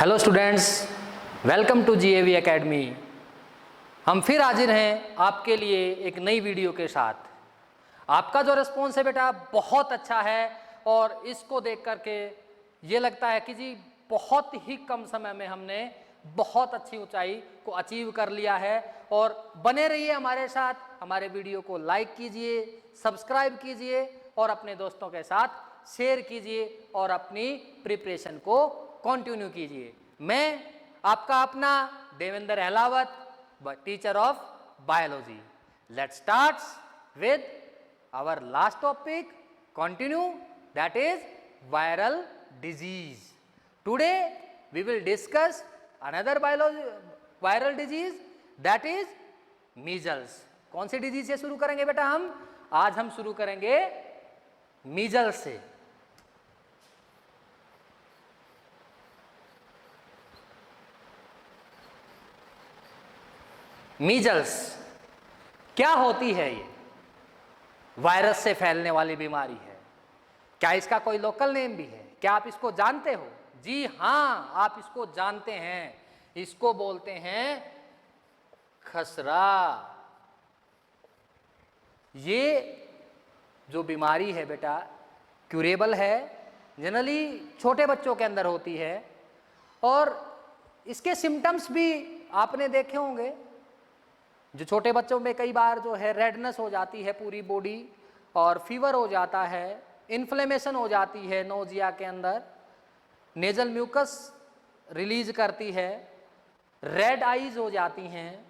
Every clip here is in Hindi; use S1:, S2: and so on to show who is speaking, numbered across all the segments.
S1: Hello students, welcome to GAV academy. हम फिर हाजिर हैं आपके लिए एक नई वीडियो के साथ। आपका जो रिस्पॉन्स है बेटा बहुत अच्छा है और इसको देख करके ये लगता है कि जी बहुत ही कम समय में हमने बहुत अच्छी ऊंचाई को अचीव कर लिया है। और बने रहिए हमारे साथ, हमारे वीडियो को लाइक कीजिए, सब्सक्राइब कीजिए और अपने दोस्तों के साथ शेयर कीजिए और अपनी प्रिपरेशन को कंटिन्यू कीजिए। मैं आपका अपना Devendra Ahlawat, teacher of biology. Let's start with our last topic, continue, that is viral disease. Today we will discuss another viral disease, that is measles. कौन सी डिजीज से शुरू करेंगे बेटा आज हम शुरू करेंगे मीजल्स से। मीजल्स क्या होती है? ये वायरस से फैलने वाली बीमारी है। क्या इसका कोई लोकल नेम भी है? क्या आप इसको जानते हो? जी हां, आप इसको जानते हैं। इसको बोलते हैं खसरा। ये जो बीमारी है बेटा क्यूरेबल है, जनरली छोटे बच्चों के अंदर होती है और इसके सिम्टम्स भी आपने देखे होंगे। जो छोटे बच्चों में कई बार जो है रेडनेस हो जाती है पूरी बॉडी और फीवर हो जाता है, इन्फ्लेमेशन हो जाती है नोजिया के अंदर, नेजल म्यूकस रिलीज करती है, रेड आईज हो जाती हैं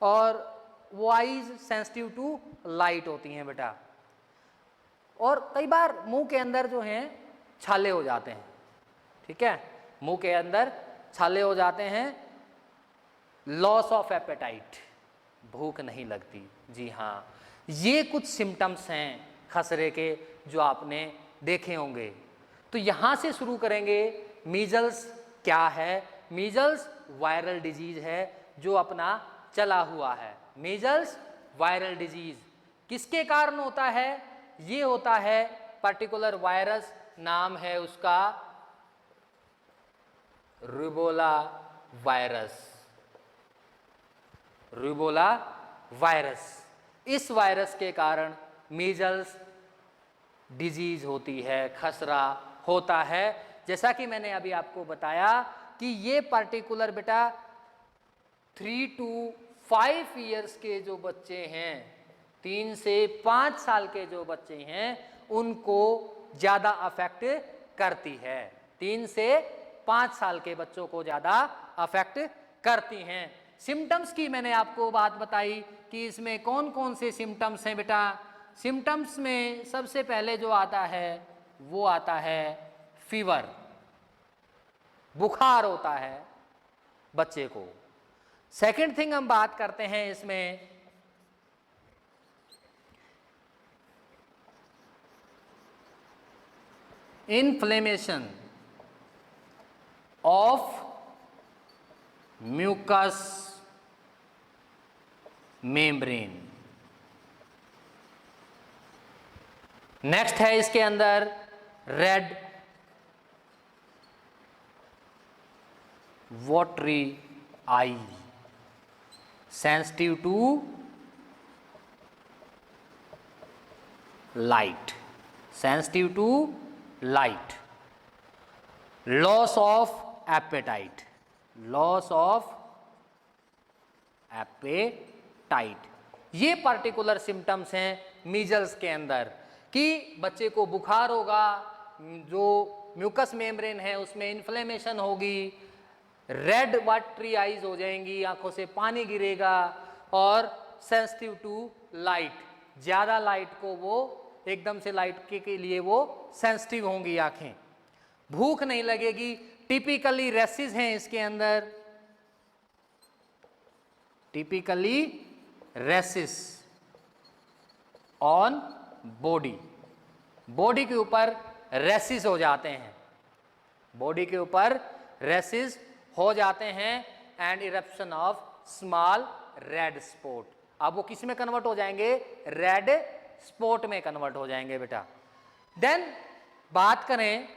S1: और वो आईज सेंसिटिव टू लाइट होती हैं बेटा। और कई बार मुंह के अंदर जो हैं छाले हो जाते हैं। ठीक है, मुंह के अंदर छाले हो जाते हैं। लॉस ऑफ एपेटाइट, भूख नहीं लगती। जी हाँ, ये कुछ सिम्टम्स हैं खसरे के जो आपने देखे होंगे। तो यहाँ से शुरू करेंगे। मीजल्स क्या है? मीजल्स वायरल डिजीज है जो अपना चला हुआ है। मीजल्स वायरल डिजीज किसके कारण होता है? ये होता है पर्टिकुलर वायरस, नाम है उसका रूबेला वायरस। रूबेला वायरस, इस वायरस के कारण मीजल्स डिजीज होती है, खसरा होता है। जैसा कि मैंने अभी आपको बताया कि ये पर्टिकुलर बेटा 3 to 5 ईयर्स के जो बच्चे हैं, 3 से 5 साल के जो बच्चे हैं, उनको ज़्यादा अफेक्ट करती है। 3 से 5 साल के बच्चों को ज़्यादा अफेक्ट करती हैं। सिम्टम्स की मैंने आपको बात बताई कि इसमें कौन कौन से सिम्टम्स हैं बेटा। सिम्टम्स में सबसे पहले जो आता है वो आता है फीवर, बुखार होता है बच्चे को। सेकंड थिंग हम बात करते हैं इसमें inflammation of mucus membrane. Next है इसके अंदर red watery eye, sensitive to light, sensitive to light, loss of appetite, loss of appetite. ये पर्टिकुलर सिम्टम्स हैं मीजल्स के अंदर कि बच्चे को बुखार होगा, जो म्यूकस मेम्ब्रेन है उसमें इन्फ्लेमेशन होगी, रेड वाटरी आईज हो जाएंगी, आंखों से पानी गिरेगा और सेंसिटिव टू लाइट, ज़्यादा लाइट को वो एकदम से लाइट के लिए वो सेंसिटिव होंगी आंखें। भूख नहीं लगेगी। टिपिकली रेसिस हैं इसके अंदर, typically rashes on body, body के ऊपर रेसिस हो जाते हैं, बॉडी के ऊपर रेसिस हो जाते हैं and eruption of small red spot. अब वो किस में कन्वर्ट हो जाएंगे? रेड स्पॉट में कन्वर्ट हो जाएंगे बेटा। देन बात करें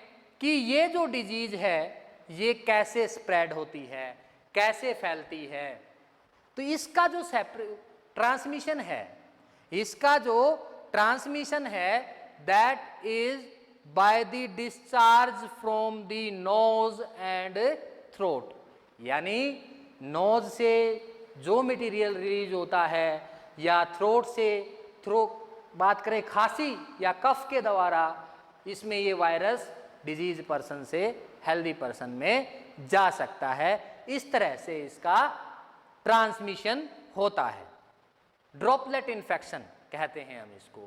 S1: कि ये जो डिजीज है ये कैसे स्प्रेड होती है, कैसे फैलती है। तो इसका जो ट्रांसमिशन है, इसका जो ट्रांसमिशन है that is by the discharge from the nose and throat, यानी नोज से जो मटेरियल रिलीज होता है या थ्रोट से, बात करें खांसी या कफ के द्वारा, इसमें ये वायरस डिजीज पर्सन से हेल्दी पर्सन में जा सकता है। इस तरह से इसका ट्रांसमिशन होता है। ड्रॉपलेट इन्फेक्शन कहते हैं हम इसको,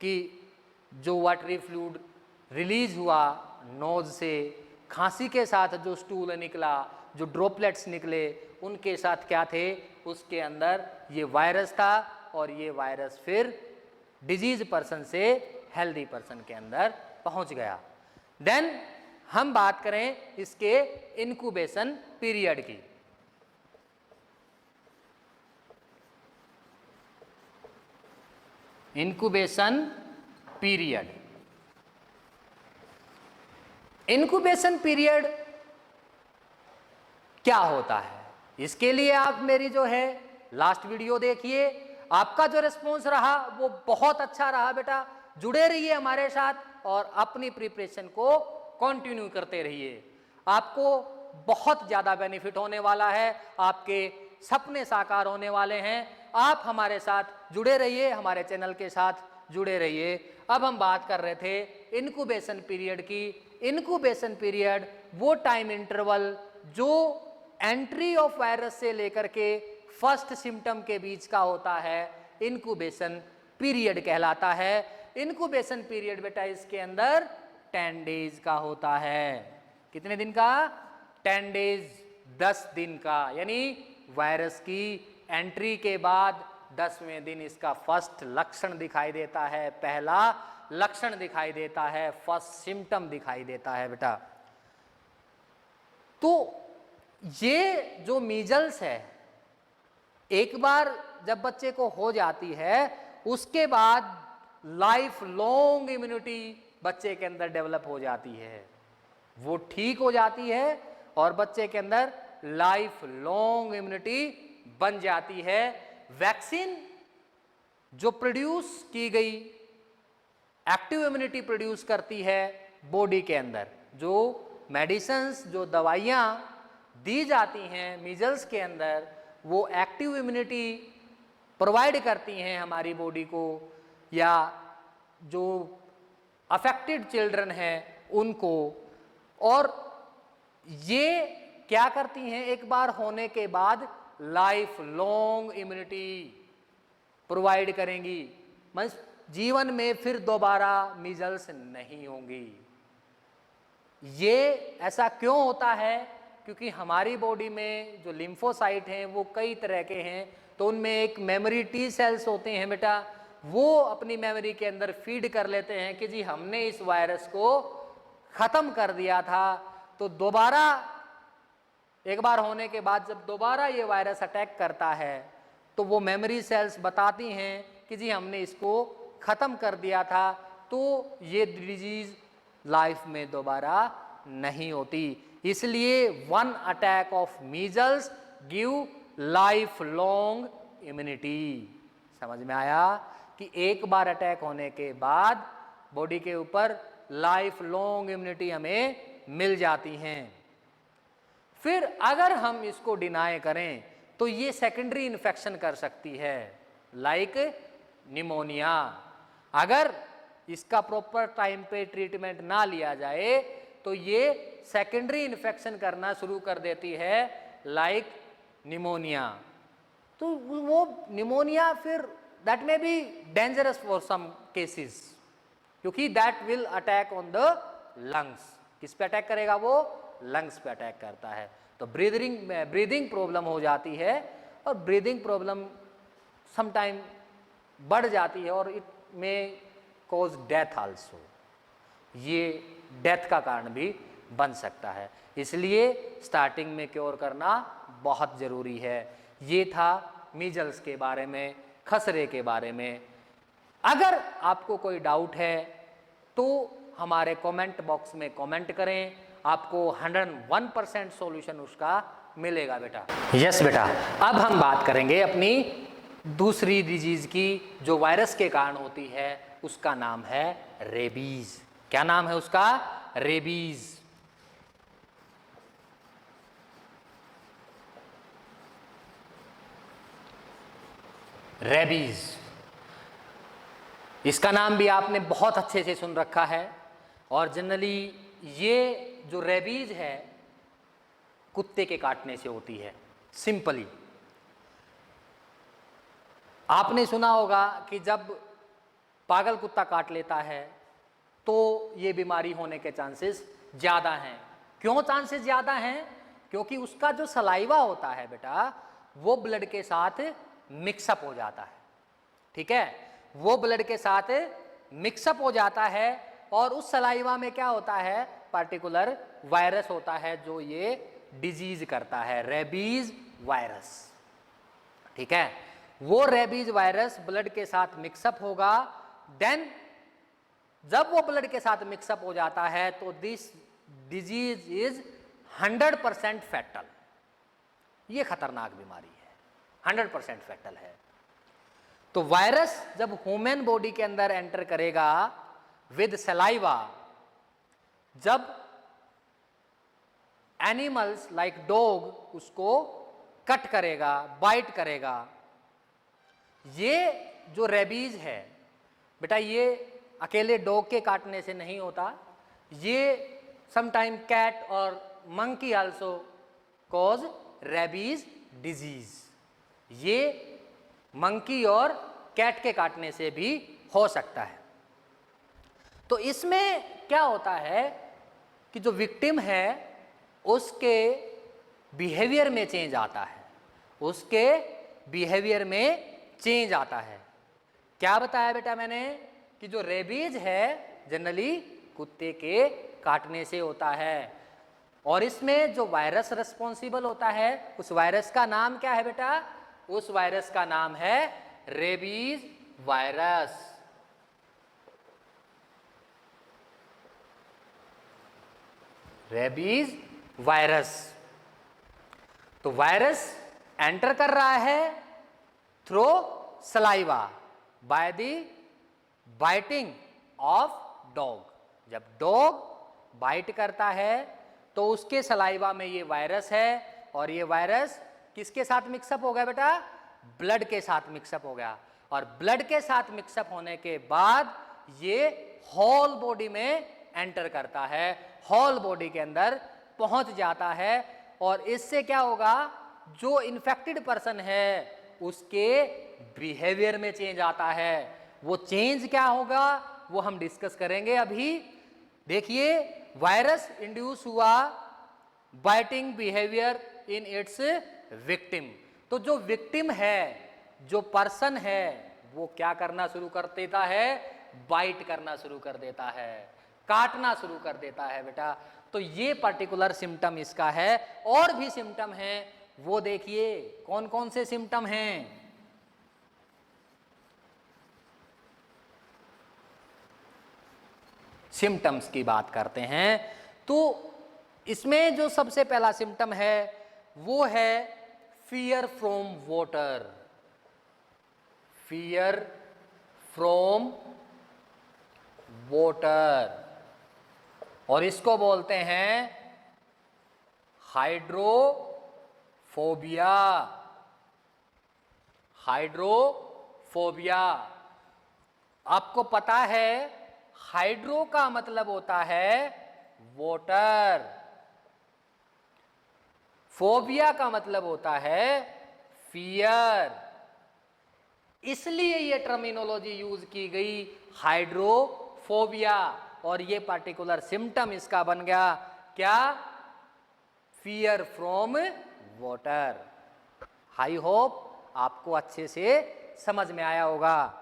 S1: कि जो वाटरी फ्लूइड रिलीज हुआ नोज से, खांसी के साथ जो स्टूल निकला, जो ड्रॉपलेट्स निकले, उनके साथ क्या थे, उसके अंदर ये वायरस था, और ये वायरस फिर डिजीज पर्सन से हेल्दी पर्सन के अंदर पहुंच गया। देन हम बात करें इसके इनक्यूबेशन पीरियड की। इनक्यूबेशन पीरियड, इनक्यूबेशन पीरियड क्या होता है, इसके लिए आप मेरी जो है लास्ट वीडियो देखिए। आपका जो रिस्पॉन्स रहा वो बहुत अच्छा रहा बेटा। जुड़े रहिए हमारे साथ और अपनी प्रिपरेशन को कंटिन्यू करते रहिए। आपको बहुत ज़्यादा बेनिफिट होने वाला है, आपके सपने साकार होने वाले हैं। आप हमारे साथ जुड़े रहिए, हमारे चैनल के साथ जुड़े रहिए। अब हम बात कर रहे थे इनक्यूबेशन पीरियड की। इनक्यूबेशन पीरियड वो टाइम इंटरवल जो एंट्री ऑफ वायरस से लेकर के फर्स्ट सिम्टम के बीच का होता है, इनक्यूबेशन पीरियड कहलाता है। इनक्यूबेशन पीरियड बेटा इसके अंदर 10 डेज का होता है। कितने दिन का? 10 डेज, 10 दिन का। यानी वायरस की एंट्री के बाद 10वें दिन इसका फर्स्ट लक्षण दिखाई देता है, पहला लक्षण दिखाई देता है, फर्स्ट सिम्टम दिखाई देता है बेटा। तो ये जो मीजल्स है, एक बार जब बच्चे को हो जाती है, उसके बाद लाइफ लॉन्ग इम्यूनिटी बच्चे के अंदर डेवलप हो जाती है, वो ठीक हो जाती है और बच्चे के अंदर लाइफ लॉन्ग इम्यूनिटी बन जाती है। वैक्सीन जो प्रोड्यूस की गई, एक्टिव इम्यूनिटी प्रोड्यूस करती है बॉडी के अंदर, जो मेडिसिन्स, जो दवाइयाँ दी जाती हैं मीजल्स के अंदर, वो एक्टिव इम्यूनिटी प्रोवाइड करती हैं हमारी बॉडी को, या जो अफेक्टेड चिल्ड्रन हैं उनको। और ये क्या करती हैं, एक बार होने के बाद लाइफ लॉन्ग इम्यूनिटी प्रोवाइड करेंगी, मींस जीवन में फिर दोबारा मीजल्स नहीं होंगी। ये ऐसा क्यों होता है? क्योंकि हमारी बॉडी में जो लिम्फोसाइट हैं वो कई तरह के हैं, तो उनमें एक मेमोरी टी सेल्स होते हैं बेटा, वो अपनी मेमोरी के अंदर फीड कर लेते हैं कि जी हमने इस वायरस को ख़त्म कर दिया था। तो दोबारा एक बार होने के बाद जब दोबारा ये वायरस अटैक करता है, तो वो मेमोरी सेल्स बताती हैं कि जी हमने इसको ख़त्म कर दिया था, तो ये डिजीज़ लाइफ में दोबारा नहीं होती। इसलिए one attack of measles give life long immunity. समझ में आया कि एक बार अटैक होने के बाद बॉडी के ऊपर लाइफ लॉन्ग इम्यूनिटी हमें मिल जाती हैं। फिर अगर हम इसको डिनाई करें तो ये सेकेंडरी इन्फेक्शन कर सकती है, लाइक निमोनिया। अगर इसका प्रॉपर टाइम पे ट्रीटमेंट ना लिया जाए तो ये सेकेंडरी इन्फेक्शन करना शुरू कर देती है, लाइक निमोनिया। तो वो निमोनिया फिर that may be dangerous for some cases, क्योंकि that will attack on the lungs. किस पे अटैक करेगा? वो लंग्स पे अटैक करता है। तो ब्रीदिंग प्रॉब्लम हो जाती है, और ब्रीदिंग प्रॉब्लम समटाइम बढ़ जाती है और इट में कॉज डेथ आल्सो। ये डेथ का कारण भी बन सकता है। इसलिए स्टार्टिंग में क्योर करना बहुत ज़रूरी है। ये था मीजल्स के बारे में, खसरे के बारे में। अगर आपको कोई डाउट है तो हमारे कमेंट बॉक्स में कमेंट करें। आपको 101% सॉल्यूशन उसका मिलेगा बेटा। यस बेटा, अब हम बात करेंगे अपनी दूसरी डिजीज की जो वायरस के कारण होती है, उसका नाम है रेबीज। क्या नाम है उसका? रेबीज। रेबीज, इसका नाम भी आपने बहुत अच्छे से सुन रखा है। और जनरली ये जो रेबीज है कुत्ते के काटने से होती है। सिंपली आपने सुना होगा कि जब पागल कुत्ता काट लेता है तो ये बीमारी होने के चांसेस ज़्यादा हैं। क्यों चांसेस ज़्यादा हैं? क्योंकि उसका जो सलाइवा होता है बेटा, वो ब्लड के साथ मिक्सअप हो जाता है। ठीक है, वो ब्लड के साथ मिक्सअप हो जाता है और उस सलाइवा में क्या होता है? पार्टिकुलर वायरस होता है जो ये डिजीज करता है, रेबीज वायरस। ठीक है, वो रेबीज वायरस ब्लड के साथ मिक्सअप होगा। देन जब वो ब्लड के साथ मिक्सअप हो जाता है तो दिस डिजीज इज 100% फैटल। ये खतरनाक बीमारी है, 100% फैटल है। तो वायरस जब ह्यूमन बॉडी के अंदर एंटर करेगा विद सलाइवा, जब एनिमल्स लाइक डॉग उसको कट करेगा, बाइट करेगा, ये जो रेबीज है बेटा, ये अकेले डॉग के काटने से नहीं होता। ये समटाइम कैट और monkey also cause rabies disease. ये मंकी और कैट के काटने से भी हो सकता है। तो इसमें क्या होता है कि जो विक्टिम है उसके बिहेवियर में चेंज आता है, उसके बिहेवियर में चेंज आता है। क्या बताया बेटा मैंने कि जो रेबीज है जनरली कुत्ते के काटने से होता है और इसमें जो वायरस रिस्पॉन्सिबल होता है उस वायरस का नाम क्या है बेटा? उस वायरस का नाम है रेबीज वायरस। Rabies virus. तो वायरस एंटर कर रहा है through saliva by the biting of dog. जब डॉग बाइट करता है तो उसके सलाइवा में ये वायरस है और ये वायरस किसके साथ मिक्सअप हो गया बेटा? ब्लड के साथ मिक्सअप हो गया। और ब्लड के साथ मिक्सअप होने के बाद ये होल बॉडी में एंटर करता है, होल बॉडी के अंदर पहुंच जाता है और इससे क्या होगा? जो इन्फेक्टेड पर्सन है उसके बिहेवियर में चेंज आता है। वो चेंज क्या होगा वो हम डिस्कस करेंगे अभी। देखिए, वायरस इंड्यूस हुआ biting behaviour in its victim. तो जो विक्टिम है, जो पर्सन है, वो क्या करना शुरू कर देता है? बाइट करना शुरू कर देता है, काटना शुरू कर देता है बेटा। तो ये पर्टिकुलर सिम्टम इसका है। और भी सिम्टम है, वो देखिए कौन कौन से सिम्टम हैं। सिम्टम्स की बात करते हैं तो इसमें जो सबसे पहला सिम्टम है वो है fear from water. Fear from water, और इसको बोलते हैं हाइड्रोफोबिया। हाइड्रोफोबिया, आपको पता है हाइड्रो का मतलब होता है वाटर, फोबिया का मतलब होता है फियर। इसलिए ये टर्मिनोलॉजी यूज की गई हाइड्रोफोबिया, और ये पर्टिकुलर सिम्टम इसका बन गया क्या? Fear from water. I hope आपको अच्छे से समझ में आया होगा।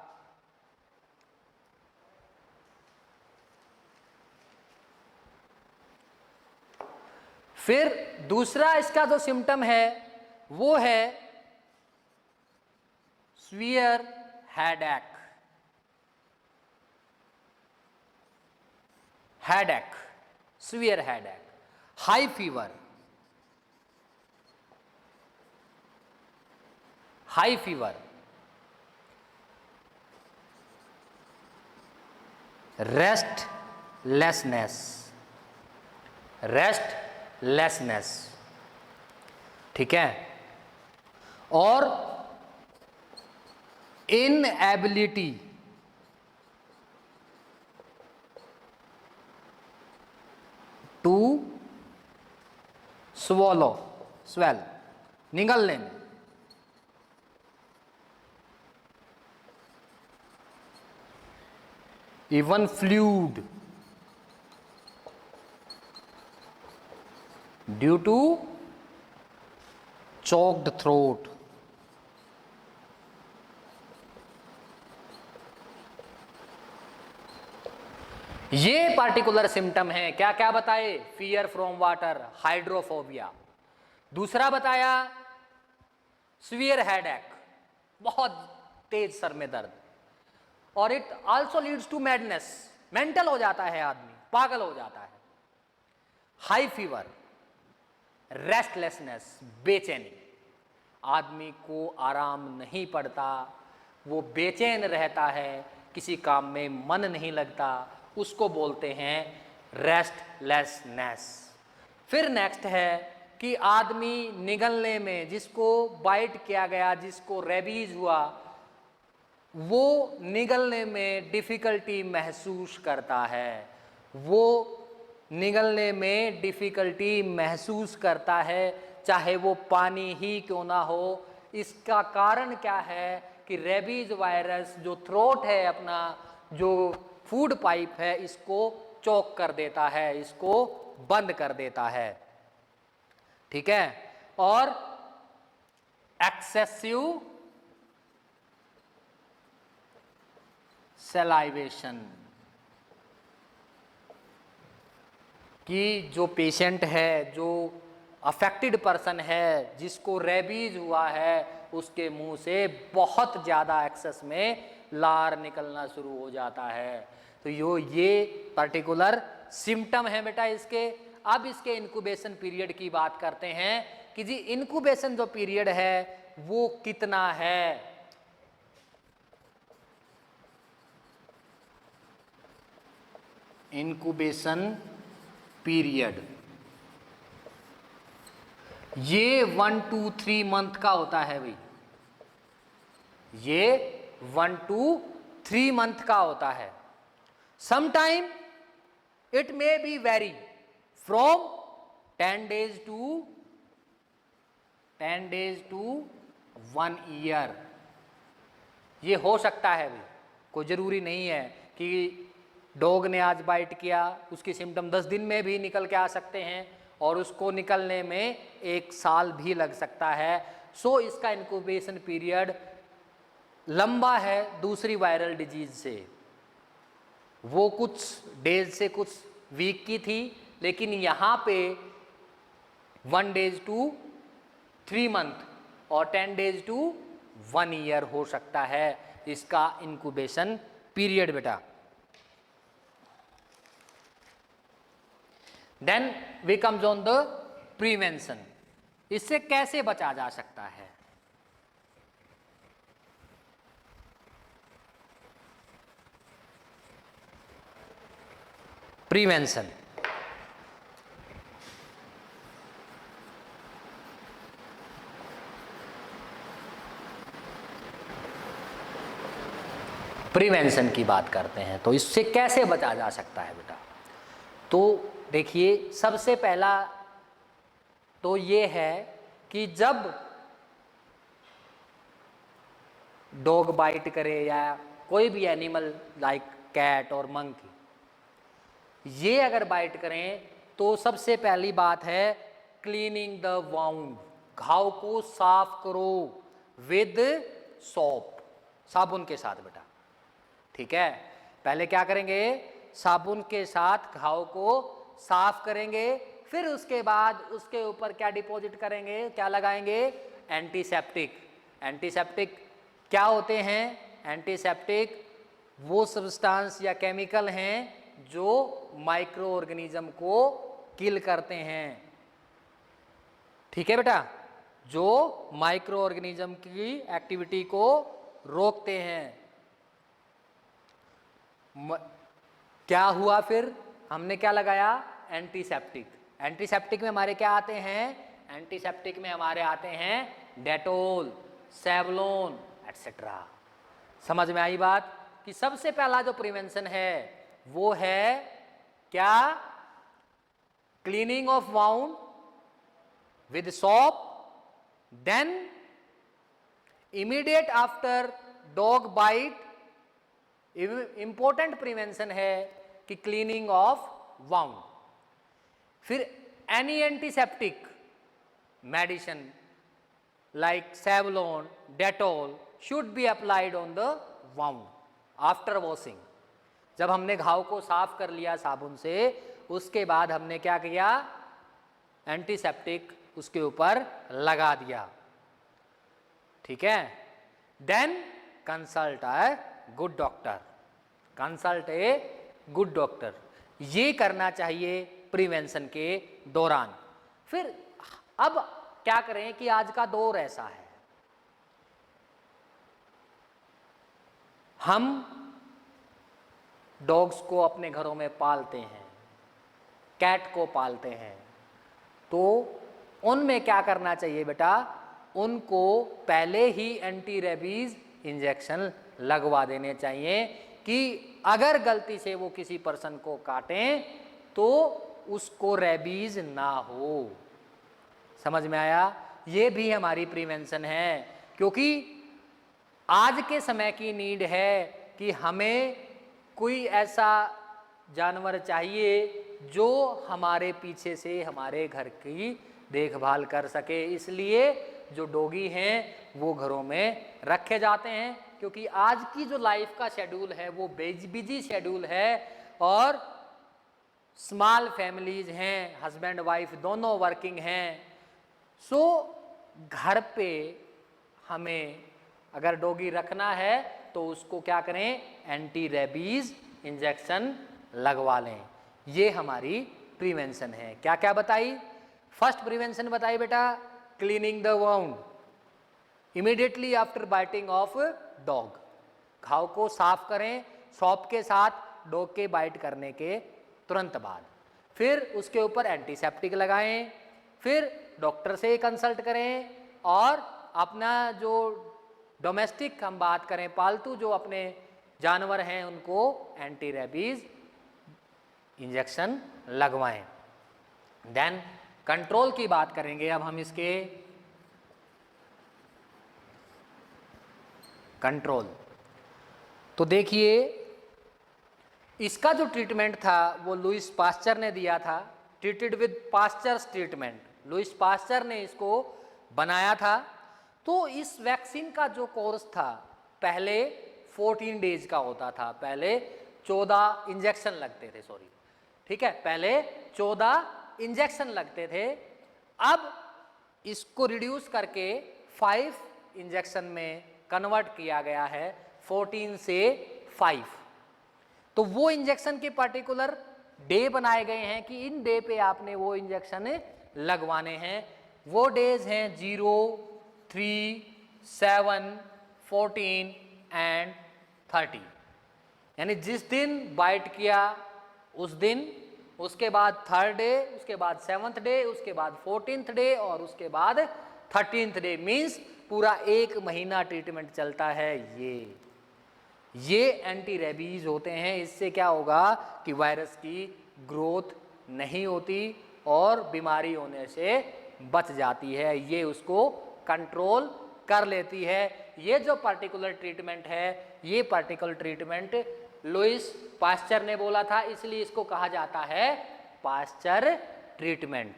S1: फिर दूसरा इसका जो सिम्टम है वो है severe headache. Headache, severe headache. High fever, high fever, restlessness, restlessness, ठीक है, और इनएबिलिटी टू स्वॉलो, स्वेल, निगलने में, even fluid due to choked throat, ये पार्टिकुलर सिम्टम है। क्या क्या बताए? Fear from water, hydrophobia. दूसरा बताया सीवियर हेडेक, बहुत तेज सर में दर्द, और it also leads to madness, mental हो जाता है आदमी, पागल हो जाता है। हाई फीवर, रेस्टलेसनेस, बेचैनी, आदमी को आराम नहीं पड़ता, वो बेचैन रहता है, किसी काम में मन नहीं लगता, उसको बोलते हैं रेस्टलेसनेस। फिर नेक्स्ट है कि आदमी निगलने में, जिसको बाइट किया गया, जिसको रेबीज हुआ, वो निगलने में डिफिकल्टी महसूस करता है, वो निगलने में डिफिकल्टी महसूस करता है, चाहे वो पानी ही क्यों ना हो। इसका कारण क्या है कि रेबीज वायरस जो थ्रोट है अपना, जो फूड पाइप है, इसको चोक कर देता है, इसको बंद कर देता है, ठीक है। और एक्सेसिव सलाइवेशन, कि जो पेशेंट है, जो अफेक्टेड पर्सन है, जिसको रेबीज हुआ है, उसके मुंह से बहुत ज़्यादा एक्सेस में लार निकलना शुरू हो जाता है। तो ये पर्टिकुलर सिम्टम है बेटा इसके। अब इसके इंक्यूबेशन पीरियड की बात करते हैं कि जी इंक्यूबेशन जो पीरियड है वो कितना है। इंक्यूबेशन पीरियड ये 1 to 3 मंथ का होता है भाई, ये 1 to 3 मंथ का होता है। Sometime it may be vary from 10 days to 1 year। ये हो सकता है भाई, कोई जरूरी नहीं है कि डॉग ने आज बाइट किया, उसकी सिम्टम 10 दिन में भी निकल के आ सकते हैं, और उसको निकलने में 1 साल भी लग सकता है। सो इसका इंक्यूबेशन पीरियड लंबा है दूसरी वायरल डिजीज से। वो कुछ डेज से कुछ वीक की थी, लेकिन यहाँ पे 1 days to 3 मंथ और 10 days to 1 year हो सकता है इसका इंक्यूबेशन पीरियड बेटा। Then we comes on the prevention, इससे कैसे बचा जा सकता है। प्रिवेंशन, प्रिवेंशन की बात करते हैं तो इससे कैसे बचा जा सकता है बेटा। तो देखिए सबसे पहला तो ये है कि जब डॉग बाइट करे या कोई भी एनिमल लाइक कैट और मंकी, ये अगर बाइट करें तो सबसे पहली बात है क्लीनिंग द वाउंड, घाव को साफ करो विद सोप, साबुन के साथ बेटा, ठीक है। पहले क्या करेंगे, साबुन के साथ घाव को साफ करेंगे, फिर उसके बाद उसके ऊपर क्या डिपॉजिट करेंगे, क्या लगाएंगे, एंटीसेप्टिक। एंटीसेप्टिक क्या होते हैं, एंटीसेप्टिक वो सब्सटेंस या केमिकल हैं जो माइक्रो ऑर्गेनिज्म को किल करते हैं। ठीक है बेटा, जो माइक्रो ऑर्गेनिज्म की एक्टिविटी को रोकते हैं। क्या हुआ फिर, हमने क्या लगाया, एंटीसेप्टिक। एंटीसेप्टिक में हमारे क्या आते हैं, एंटीसेप्टिक में हमारे आते हैं डेटोल, सेवलोन एटसेट्रा। समझ में आई बात कि सबसे पहला जो प्रिवेंशन है वो है क्या, cleaning of wound with soap, then immediate after dog bite important prevention है कि क्लीनिंग ऑफ वाउंड। फिर any antiseptic medicine like Savlon, Dettol should be applied on the wound after washing. जब हमने घाव को साफ कर लिया साबुन से, उसके बाद हमने क्या किया, एंटीसेप्टिक उसके ऊपर लगा दिया। ठीक है, then consult a good doctor, consult a good doctor. ये करना चाहिए प्रिवेंशन के दौरान। फिर अब क्या करें कि आज का दौर ऐसा है, हम डॉग्स को अपने घरों में पालते हैं, कैट को पालते हैं, तो उनमें क्या करना चाहिए बेटा, उनको पहले ही एंटी रेबीज इंजेक्शन लगवा देने चाहिए कि अगर गलती से वो किसी पर्सन को काटें तो उसको रेबीज ना हो। समझ में आया, ये भी हमारी प्रिवेंशन है, क्योंकि आज के समय की नीड है कि हमें कोई ऐसा जानवर चाहिए जो हमारे पीछे से हमारे घर की देखभाल कर सके। इसलिए जो डॉगी हैं वो घरों में रखे जाते हैं, क्योंकि आज की जो लाइफ का शेड्यूल है वो बिजी शेड्यूल है और स्मॉल फैमिलीज हैं, हस्बैंड वाइफ दोनों वर्किंग हैं। सो घर पे हमें अगर डॉगी रखना है तो उसको क्या करें, एंटी रेबीज इंजेक्शन लगवा लें। ये हमारी प्रिवेंशन है। क्या क्या बताई, फर्स्ट प्रिवेंशन बताई बेटा, cleaning the wound immediately after biting of dog. घाव को साफ करें सॉप के साथ डॉग के बाइट करने के तुरंत बाद। फिर उसके ऊपर एंटीसेप्टिक लगाएं, फिर डॉक्टर से कंसल्ट करें, और अपना जो डोमेस्टिक हम बात करें, पालतू जो अपने जानवर हैं, उनको एंटी रेबीज इंजेक्शन लगवाएं। देन कंट्रोल की बात करेंगे अब हम इसके, कंट्रोल। तो देखिए इसका जो ट्रीटमेंट था वो लुइस पास्चर ने दिया था, treated with Pasteur's treatment. Louis Pasteur ने इसको बनाया था। तो इस वैक्सीन का जो कोर्स था पहले 14 डेज का होता था, पहले 14 इंजेक्शन लगते थे, सॉरी, ठीक है, पहले 14 इंजेक्शन लगते थे। अब इसको रिड्यूस करके 5 इंजेक्शन में कन्वर्ट किया गया है, 14 से 5। तो वो इंजेक्शन के पर्टिकुलर डे बनाए गए हैं कि इन डे पे आपने वो इंजेक्शन लगवाने हैं। वो डेज हैं 0, 3, 7, 14 एंड 30। यानी जिस दिन बाइट किया उस दिन, उसके बाद 3rd डे, उसके बाद 7th डे, उसके बाद 14th डे और उसके बाद 13th डे। मीन्स पूरा 1 महीना ट्रीटमेंट चलता है। ये एंटी रेबीज होते हैं। इससे क्या होगा कि वायरस की ग्रोथ नहीं होती और बीमारी होने से बच जाती है, ये उसको कंट्रोल कर लेती है। ये जो पर्टिकुलर ट्रीटमेंट है, ये पर्टिकुलर ट्रीटमेंट लुइस पास्चर ने बोला था, इसलिए इसको कहा जाता है पास्चर ट्रीटमेंट।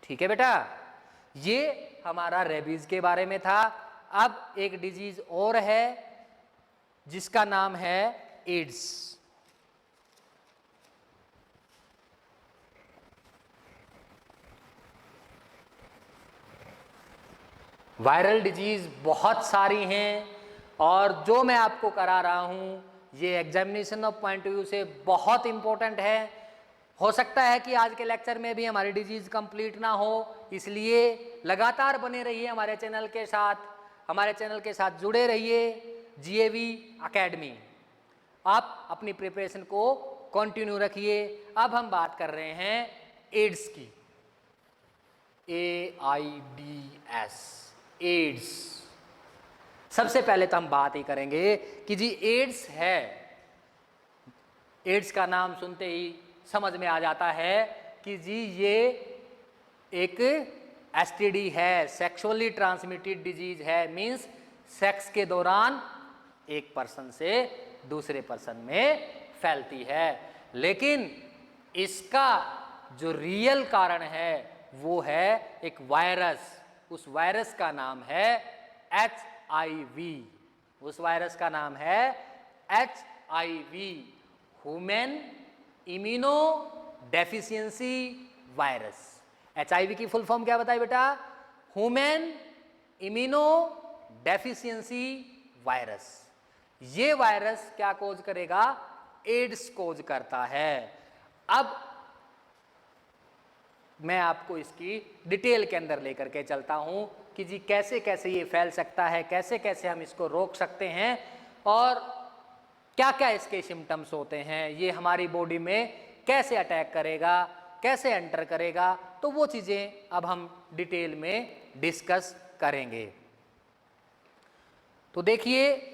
S1: ठीक है बेटा, ये हमारा रेबीज के बारे में था। अब एक डिजीज और है जिसका नाम है एड्स। वायरल डिजीज बहुत सारी हैं और जो मैं आपको करा रहा हूं ये examination of point of view से बहुत इंपॉर्टेंट है। हो सकता है कि आज के लेक्चर में भी हमारी डिजीज कंप्लीट ना हो, इसलिए लगातार बने रहिए हमारे चैनल के साथ, हमारे चैनल के साथ जुड़े रहिए। जीएवी एकेडमी, आप अपनी प्रिपरेशन को कंटिन्यू रखिए। अब हम बात कर रहे हैं एड्स की, AIDS, एड्स। सबसे पहले तो हम बात ही करेंगे कि जी एड्स है, एड्स का नाम सुनते ही समझ में आ जाता है कि जी ये एक एसटीडी है, सेक्सुअली ट्रांसमिटेड डिजीज है। मींस सेक्स के दौरान एक पर्सन से दूसरे पर्सन में फैलती है। लेकिन इसका जो रियल कारण है वो है एक वायरस। उस वायरस का नाम है HIV। उस वायरस का नाम है HIV, human immuno deficiency virus. HIV की फुल फॉर्म क्या बताए बेटा? Human immuno deficiency virus. ये वायरस क्या कोज करेगा? एड्स कोज करता है। अब मैं आपको इसकी डिटेल के अंदर लेकर के चलता हूं कि जी कैसे कैसे ये फैल सकता है, कैसे कैसे हम इसको रोक सकते हैं और क्या क्या इसके सिम्टम्स होते हैं, ये हमारी बॉडी में कैसे अटैक करेगा, कैसे एंटर करेगा। तो वो चीज़ें अब हम डिटेल में डिस्कस करेंगे। तो देखिए,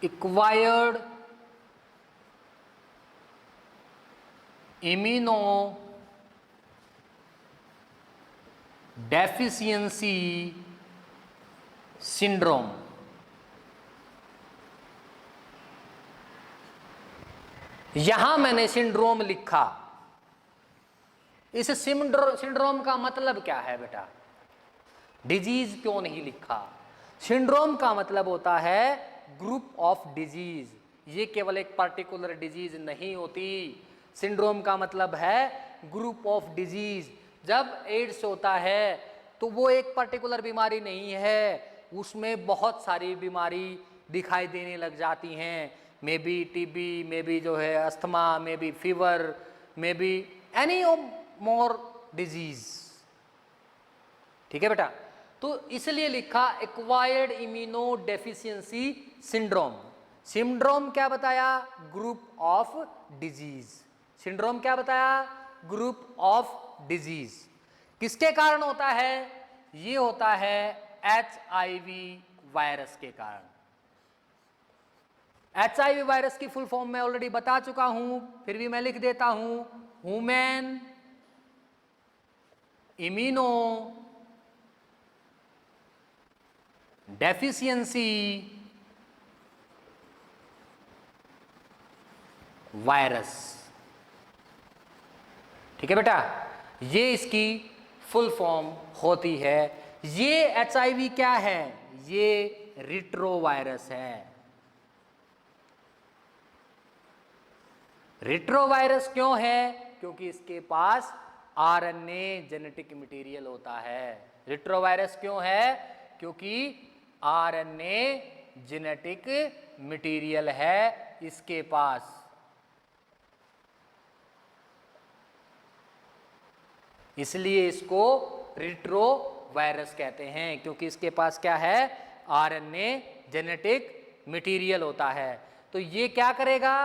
S1: एक्वायर्ड इम्यूनो डेफिशिएंसी सिंड्रोम, यहां मैंने सिंड्रोम लिखा। इस सिंड्रोम का मतलब क्या है बेटा? डिजीज क्यों नहीं लिखा? सिंड्रोम का मतलब होता है ग्रुप ऑफ डिजीज। ये केवल एक पर्टिकुलर डिजीज नहीं होती। सिंड्रोम का मतलब है ग्रुप ऑफ डिजीज। जब एड्स होता है तो वो एक पर्टिकुलर बीमारी नहीं है, उसमें बहुत सारी बीमारी दिखाई देने लग जाती हैं। May be TB, may be जो है asthma, may be fever, may be any more disease. ठीक है बेटा? तो इसलिए लिखा acquired immuno deficiency syndrome. Syndrome क्या बताया? Group of disease. सिंड्रोम क्या बताया? Group of disease. किसके कारण होता है? ये होता है HIV वायरस के कारण। HIV वायरस की फुल फॉर्म में ऑलरेडी बता चुका हूं, फिर भी मैं लिख देता हूं, ह्यूमन इम्यूनो डेफिशिएंसी वायरस। ठीक है बेटा? ये इसकी फुल फॉर्म होती है। ये HIV क्या है? ये रिट्रोवायरस है। रिट्रोवायरस क्यों है? क्योंकि इसके पास RNA जेनेटिक मटेरियल होता है। रिट्रोवायरस क्यों है? क्योंकि RNA जेनेटिक मटेरियल है इसके पास। इसलिए इसको रिट्रोवायरस कहते हैं, क्योंकि इसके पास क्या है? RNA जेनेटिक मटेरियल होता है। तो ये क्या करेगा?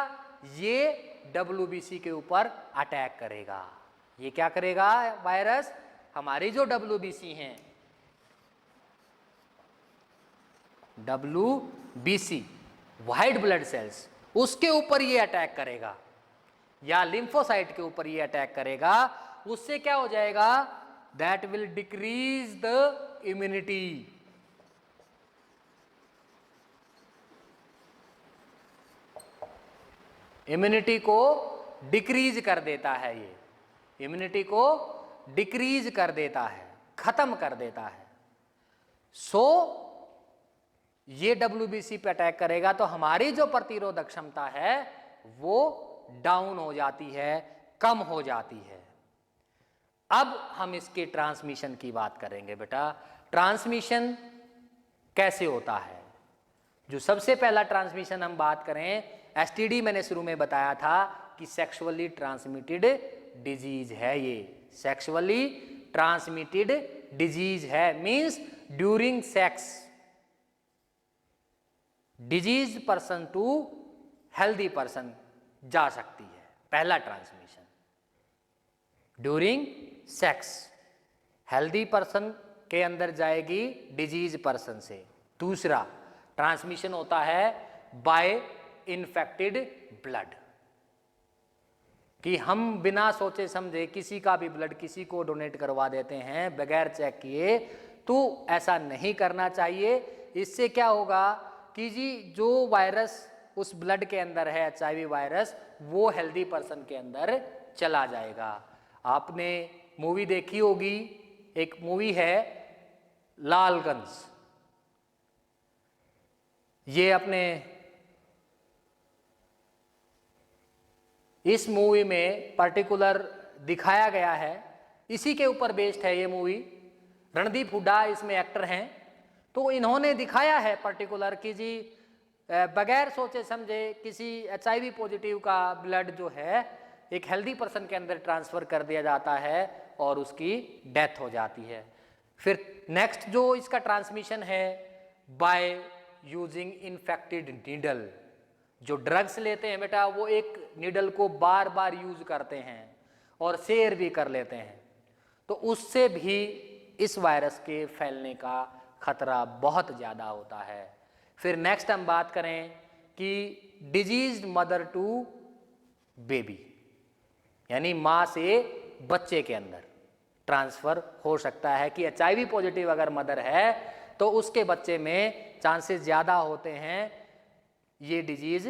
S1: ये WBC के ऊपर अटैक करेगा। ये क्या करेगा? वायरस हमारी जो WBC हैं, WBC व्हाइट ब्लड सेल्स, उसके ऊपर ये अटैक करेगा या लिम्फोसाइट के ऊपर ये अटैक करेगा। उससे क्या हो जाएगा? That will decrease the immunity. Immunity को डिक्रीज कर देता है। ये इम्यूनिटी को डिक्रीज कर देता है, खत्म कर देता है। सो ये WBC पे अटैक करेगा तो हमारी जो प्रतिरोधक क्षमता है वो डाउन हो जाती है, कम हो जाती है। अब हम इसके ट्रांसमिशन की बात करेंगे बेटा। ट्रांसमिशन कैसे होता है? जो सबसे पहला ट्रांसमिशन हम बात करें, एसटीडी मैंने शुरू में बताया था कि सेक्सुअली ट्रांसमिटेड डिजीज है, ये सेक्सुअली ट्रांसमिटेड डिजीज है, means during sex disease person to healthy person जा सकती है। पहला transmission during sex healthy person के अंदर जाएगी डिजीज पर्सन से। दूसरा ट्रांसमिशन होता है बाय इन्फेक्टेड ब्लड, कि हम बिना सोचे समझे किसी का भी ब्लड किसी को डोनेट करवा देते हैं बगैर चेक किए, तो ऐसा नहीं करना चाहिए। इससे क्या होगा कि जी जो वायरस उस ब्लड के अंदर है, एचआईवी वायरस, वो हेल्दी पर्सन के अंदर चला जाएगा। आपने मूवी देखी होगी, एक मूवी है लालगंज, ये अपने इस मूवी में पर्टिकुलर दिखाया गया है, इसी के ऊपर बेस्ड है ये मूवी। रणदीप हुड्डा इसमें एक्टर हैं, तो इन्होंने दिखाया है पर्टिकुलर कि जी बगैर सोचे समझे किसी एचआईवी पॉजिटिव का ब्लड जो है एक हेल्दी पर्सन के अंदर ट्रांसफर कर दिया जाता है और उसकी डेथ हो जाती है। फिर नेक्स्ट जो इसका ट्रांसमिशन है बाय यूजिंग इन्फेक्टेड नीडल, जो ड्रग्स लेते हैं बेटा वो एक नीडल को बार बार यूज करते हैं और शेयर भी कर लेते हैं, तो उससे भी इस वायरस के फैलने का खतरा बहुत ज़्यादा होता है। फिर नेक्स्ट हम बात करें कि डिजीज्ड मदर टू बेबी, यानी माँ से बच्चे के अंदर ट्रांसफर हो सकता है कि एचआईवी पॉजिटिव अगर मदर है तो उसके बच्चे में चांसेस ज़्यादा होते हैं ये डिजीज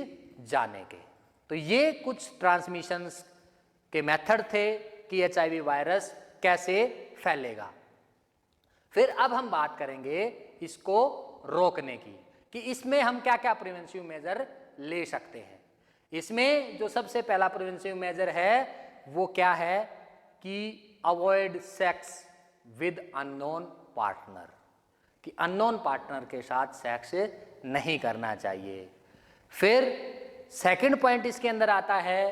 S1: जाने के। तो ये कुछ ट्रांसमिशंस के मेथड थे कि एचआईवी वायरस कैसे फैलेगा। फिर अब हम बात करेंगे इसको रोकने की, कि इसमें हम क्या क्या प्रिवेंटिव मेजर ले सकते हैं। इसमें जो सबसे पहला प्रिवेंटिव मेजर है वो क्या है कि avoid sex with unknown partner, कि अननोन पार्टनर के साथ सेक्स नहीं करना चाहिए। फिर सेकंड पॉइंट इसके अंदर आता है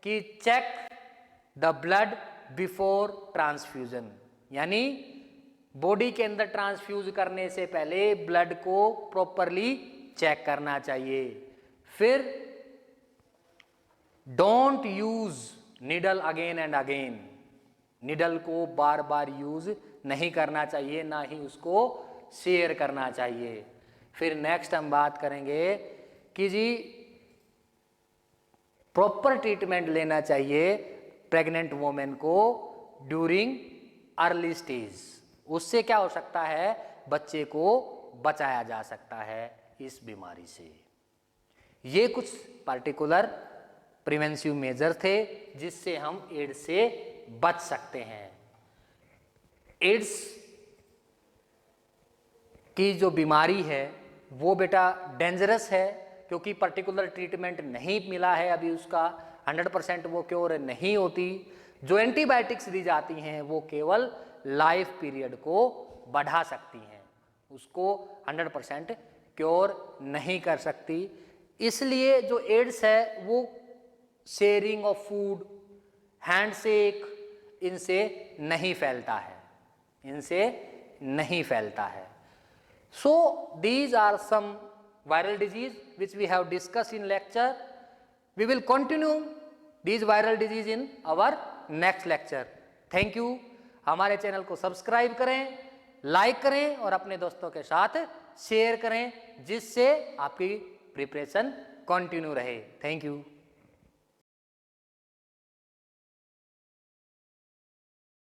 S1: कि check the blood before transfusion, यानी बॉडी के अंदर ट्रांसफ्यूज करने से पहले ब्लड को प्रॉपरली चेक करना चाहिए। फिर don't use needle again and again, needle को बार बार यूज नहीं करना चाहिए, ना ही उसको शेयर करना चाहिए। फिर नेक्स्ट हम बात करेंगे कि जी प्रॉपर ट्रीटमेंट लेना चाहिए प्रेग्नेंट वुमेन को ड्यूरिंग अर्ली स्टेज, उससे क्या हो सकता है बच्चे को बचाया जा सकता है इस बीमारी से। ये कुछ पार्टिकुलर प्रिवेंटिव मेजर थे जिससे हम एड्स से बच सकते हैं। एड्स की जो बीमारी है वो बेटा डेंजरस है, क्योंकि पर्टिकुलर ट्रीटमेंट नहीं मिला है अभी, उसका 100% वो क्योर नहीं होती। जो एंटीबायोटिक्स दी जाती हैं वो केवल लाइफ पीरियड को बढ़ा सकती हैं, उसको 100% क्योर नहीं कर सकती। इसलिए जो एड्स है वो शेयरिंग ऑफ फूड, हैंडशेक, इनसे नहीं फैलता है, इनसे नहीं फैलता है। So these are some viral disease which we have discussed in lecture. We will continue these viral disease in our next lecture. Thank you. हमारे चैनल को सब्सक्राइब करें, लाइक करें और अपने दोस्तों के साथ शेयर करें, जिससे आपकी प्रिपरेशन कंटिन्यू रहे। Thank you.